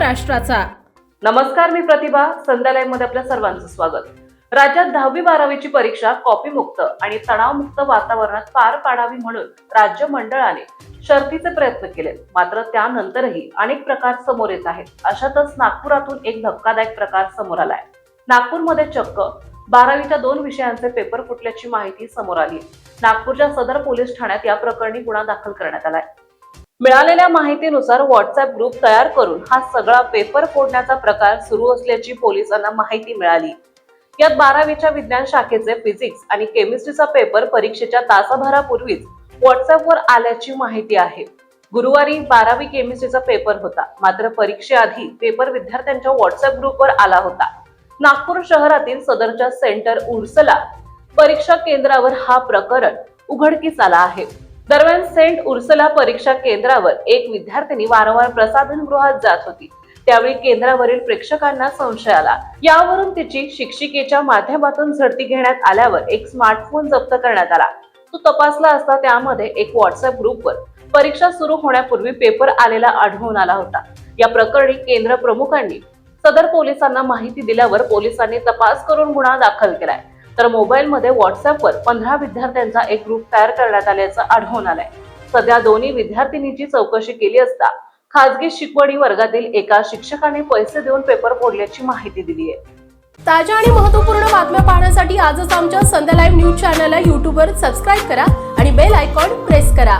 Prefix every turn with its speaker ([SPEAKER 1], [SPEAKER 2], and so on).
[SPEAKER 1] महाराष्ट्राचा।
[SPEAKER 2] नमस्कार, मी प्रतिभा। संध्या लाईव्ह मध्ये आपल्या सर्वांचं स्वागत। राज्यात 10वी-12वीची परीक्षा कॉपीमुक्त आणि तणावमुक्त वातावरणात पार पाडावी म्हणून राज्य मंडळाने शर्थीचे प्रयत्न केले, मात्र त्यानंतरही अनेक प्रकार समोर येत आहेत। अशातच नागपुरातून एक धक्कादायक प्रकार समोर आलाय। नागपूरमध्ये चक्क 12वीच्या 2 विषयांचे पेपर फुटल्याची माहिती समोर आली। नागपूरच्या सदर पोलीस ठाण्यात या प्रकरणी गुन्हा दाखल करण्यात आलाय। मिळालेल्या माहितीनुसार व्हॉट्सअप ग्रुप तयार करून हा सगळा पेपर फोडण्याचा प्रकार सुरू असल्याची पोलिसांना माहिती मिळाली। यात 12वीच्या विज्ञान शाखेचे फिजिक्स आणि केमिस्ट्रीचा पेपर परीक्षेच्या तासाभरापूर्वीच व्हॉट्सअपवर आल्याची माहिती आहे। गुरुवारी 12वी केमिस्ट्रीचा पेपर होता, मात्र परीक्षेआधी पेपर विद्यार्थ्यांच्या व्हॉट्सअप ग्रुपवर आला होता। नागपूर शहरातील सदरच्या सेंटर उर्सला परीक्षा केंद्रावर हा प्रकरण उघडकीस आला आहे। दरम्यान सेंट उर्सला परीक्षा केंद्रावर एक विद्यार्थिनी वारंवार प्रसाधनगृहात जात होती। त्यावेळी केंद्रावरील प्रेक्षकांना संशय आला। यावरून तिची शिक्षिकेच्या माध्यमातून झडती घेण्यात आल्यावर एक स्मार्टफोन जप्त करण्यात आला। तो तपासला असता त्यामध्ये एक व्हॉट्सअप ग्रुपवर परीक्षा सुरू होण्यापूर्वी पेपर आलेला आढळून आला होता। या प्रकरणी केंद्र प्रमुखांनी सदर पोलिसांना माहिती दिल्यावर पोलिसांनी तपास करून गुन्हा दाखल केलाय। तर मोबाईलमध्ये व्हॉट्सअपवर 15 विद्यार्थ्यांचा एक ग्रुप तयार करण्यात आल्याचं आढळून आलंय। सध्या दोन्ही विद्यार्थिनीची चौकशी केली असता खासगी शिकवणी वर्गातील एका शिक्षकाने पैसे देऊन पेपर फोडल्याची माहिती दिली आहे।
[SPEAKER 1] ताज्या आणि महत्त्वपूर्ण बातम्या पाहण्यासाठी आजच आमच्या संध्या लाईव्ह न्यूज चॅनलला YouTube वर सबस्क्राईब करा आणि बेल आयकॉन प्रेस करा।